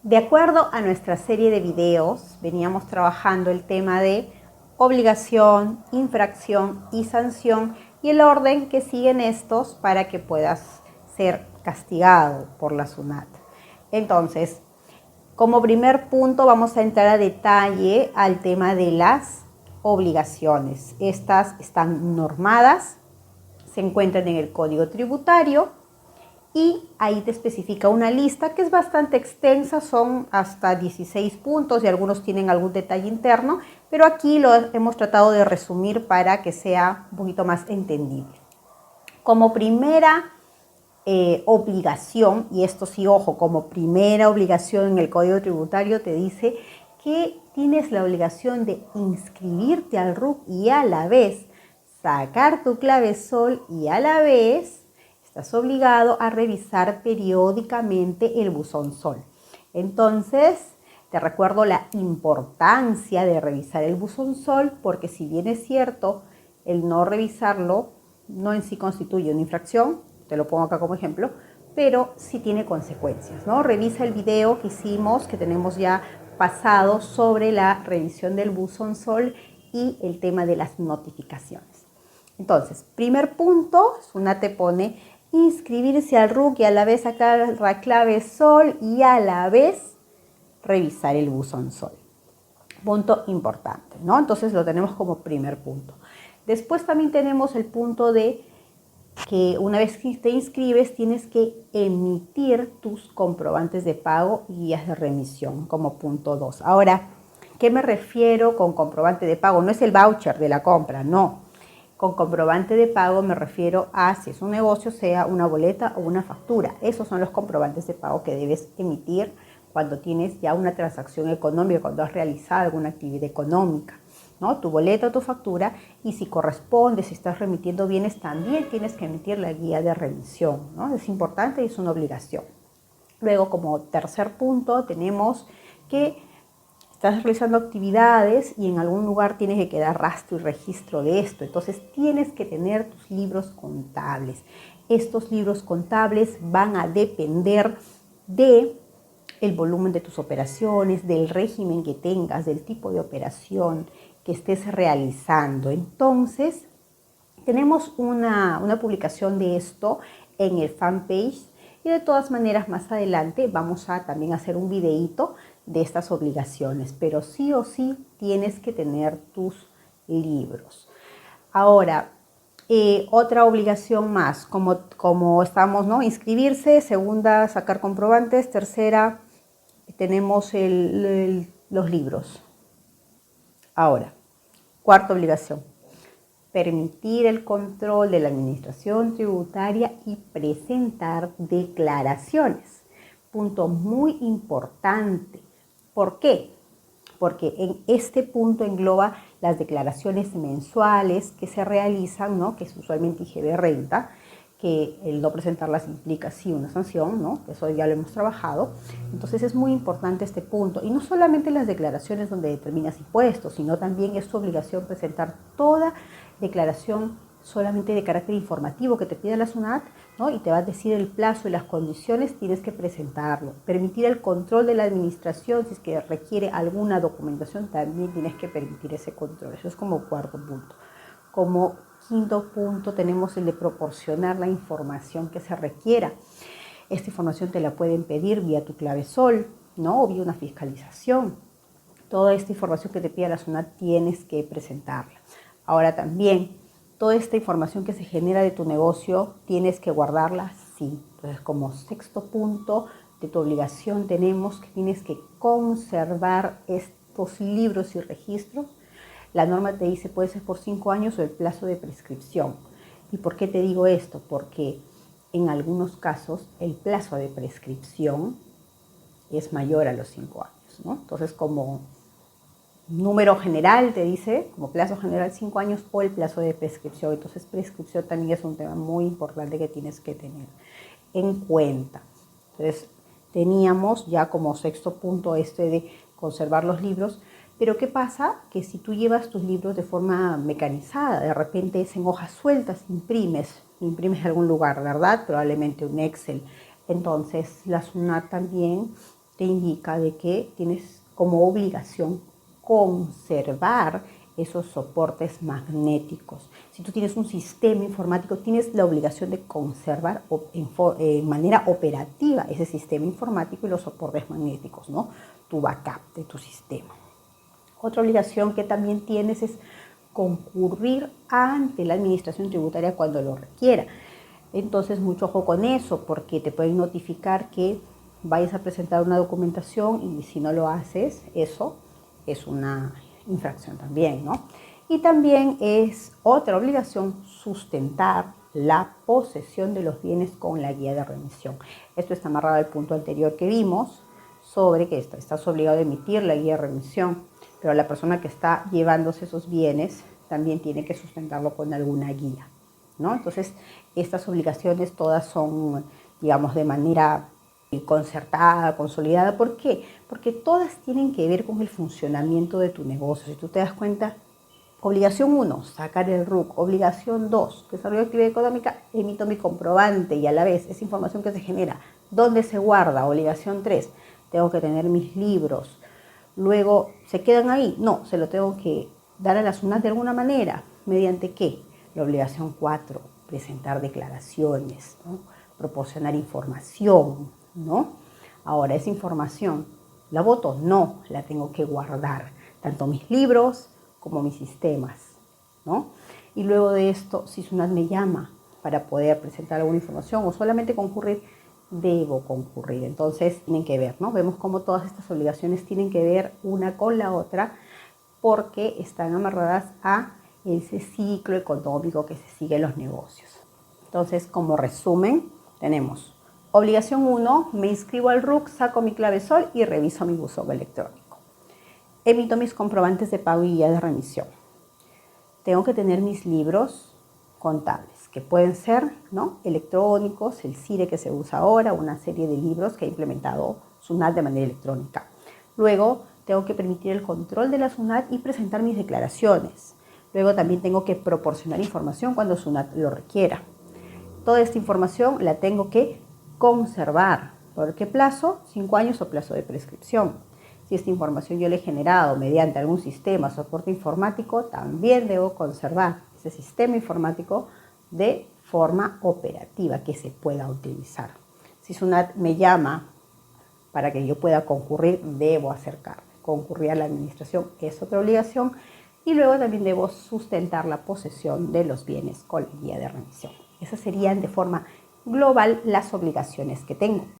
De acuerdo a nuestra serie de videos, veníamos trabajando el tema de obligación, infracción y sanción y el orden que siguen estos para que puedas ser castigado por la SUNAT. Entonces, como primer punto vamos a entrar a detalle al tema de las obligaciones. Estas están normadas, se encuentran en el Código Tributario y ahí te especifica una lista que es bastante extensa, son hasta 16 puntos y algunos tienen algún detalle interno, pero aquí lo hemos tratado de resumir para que sea un poquito más entendible. Como primera obligación, y esto sí, ojo, como primera obligación en el Código Tributario te dice que tienes la obligación de inscribirte al RUC y a la vez sacar tu clave SOL y a la vez estás obligado a revisar periódicamente el buzón SOL. Entonces, te recuerdo la importancia de revisar el buzón SOL porque si bien es cierto, el no revisarlo no en sí constituye una infracción, te lo pongo acá como ejemplo, pero sí tiene consecuencias, ¿no? Revisa el video que hicimos, que tenemos ya pasado sobre la revisión del buzón SOL y el tema de las notificaciones. Entonces, primer punto, SUNAT te pone inscribirse al RUC y a la vez sacar la clave SOL y a la vez revisar el buzón SOL. Punto importante, ¿no? Entonces lo tenemos como primer punto. Después también tenemos el punto de que una vez que te inscribes tienes que emitir tus comprobantes de pago y guías de remisión como punto 2. Ahora, ¿qué me refiero con comprobante de pago? No es el voucher de la compra, no. Con comprobante de pago me refiero a, si es un negocio, sea una boleta o una factura. Esos son los comprobantes de pago que debes emitir cuando tienes ya una transacción económica, cuando has realizado alguna actividad económica, ¿no? Tu boleta o tu factura, y si corresponde, si estás remitiendo bienes, también tienes que emitir la guía de remisión, ¿no? Es importante y es una obligación. Luego, como tercer punto, tenemos que estás realizando actividades y en algún lugar tienes que quedar rastro y registro de esto. Entonces tienes que tener tus libros contables. Estos libros contables van a depender de el volumen de tus operaciones, del régimen que tengas, del tipo de operación que estés realizando. Entonces, tenemos una publicación de esto en el fanpage y de todas maneras más adelante vamos a también hacer un videíto de estas obligaciones, pero sí o sí tienes que tener tus libros. Ahora, otra obligación más, como estamos, ¿no? Inscribirse, segunda, sacar comprobantes, tercera, tenemos los libros. Ahora, cuarta obligación, permitir el control de la administración tributaria y presentar declaraciones. Punto muy importante. ¿Por qué? Porque en este punto engloba las declaraciones mensuales que se realizan, ¿no? Que es usualmente IGB renta, que el no presentarlas implica sí una sanción, ¿no? Eso ya lo hemos trabajado. Entonces es muy importante este punto. Y no solamente las declaraciones donde determinas impuestos, sino también es tu obligación presentar toda declaración solamente de carácter informativo que te pide la SUNAT, ¿no? Y te va a decir el plazo y las condiciones, tienes que presentarlo. Permitir el control de la administración, si es que requiere alguna documentación, también tienes que permitir ese control. Eso es como cuarto punto. Como quinto punto tenemos el de proporcionar la información que se requiera. Esta información te la pueden pedir vía tu clave SOL, ¿no? O vía una fiscalización. Toda esta información que te pide la SUNAT tienes que presentarla. Ahora también, toda esta información que se genera de tu negocio, ¿tienes que guardarla? Sí. Entonces, como sexto punto de tu obligación tenemos que tienes que conservar estos libros y registros. La norma te dice puede ser por 5 años o el plazo de prescripción. ¿Y por qué te digo esto? Porque en algunos casos el plazo de prescripción es mayor a los 5 años, ¿no? Entonces, como número general te dice, como plazo general 5 años o el plazo de prescripción. Entonces, prescripción también es un tema muy importante que tienes que tener en cuenta. Entonces, teníamos ya como sexto punto este de conservar los libros. Pero ¿qué pasa? Que si tú llevas tus libros de forma mecanizada, de repente es en hojas sueltas, imprimes en algún lugar, ¿verdad? Probablemente un Excel. Entonces, la SUNAT también te indica de que tienes como obligación conservar esos soportes magnéticos. Si tú tienes un sistema informático, tienes la obligación de conservar en manera operativa ese sistema informático y los soportes magnéticos, ¿no? Tu backup de tu sistema. Otra obligación que también tienes es concurrir ante la administración tributaria cuando lo requiera. Entonces, mucho ojo con eso, porque te pueden notificar que vayas a presentar una documentación y si no lo haces, eso es una infracción también, ¿no? Y también es otra obligación sustentar la posesión de los bienes con la guía de remisión. Esto está amarrado al punto anterior que vimos sobre que estás obligado a emitir la guía de remisión, pero la persona que está llevándose esos bienes también tiene que sustentarlo con alguna guía, ¿no? Entonces, estas obligaciones todas son, digamos, de manera concertada, consolidada. ¿Por qué? Porque todas tienen que ver con el funcionamiento de tu negocio. Si tú te das cuenta, obligación 1, sacar el RUC. Obligación 2, desarrollo de actividad económica, emito mi comprobante y a la vez esa información que se genera, ¿dónde se guarda? Obligación 3, tengo que tener mis libros. Luego, ¿se quedan ahí? No, se lo tengo que dar a la SUNAT de alguna manera. ¿Mediante qué? La obligación 4, presentar declaraciones, ¿no? Proporcionar información, ¿no? Ahora, esa información, ¿la voto? No, la tengo que guardar, tanto mis libros como mis sistemas, ¿no? Y luego de esto, si SUNAT me llama para poder presentar alguna información o solamente concurrir, debo concurrir. Entonces, tienen que ver, ¿no? Vemos cómo todas estas obligaciones tienen que ver una con la otra porque están amarradas a ese ciclo económico que se sigue en los negocios. Entonces, como resumen, tenemos obligación 1, me inscribo al RUC, saco mi clavesol y reviso mi buzón electrónico. Emito mis comprobantes de pago y guía de remisión. Tengo que tener mis libros contables, que pueden ser, ¿no?, electrónicos, el CIRE que se usa ahora, una serie de libros que ha implementado SUNAT de manera electrónica. Luego, tengo que permitir el control de la SUNAT y presentar mis declaraciones. Luego también tengo que proporcionar información cuando SUNAT lo requiera. Toda esta información la tengo que conservar. ¿Por qué plazo? 5 años o plazo de prescripción. Si esta información yo la he generado mediante algún sistema, soporte informático, también debo conservar ese sistema informático de forma operativa que se pueda utilizar. Si SUNAT me llama para que yo pueda concurrir, debo acercarme. Concurrir a la administración es otra obligación y luego también debo sustentar la posesión de los bienes con la guía de remisión. Esas serían de forma global las obligaciones que tengo.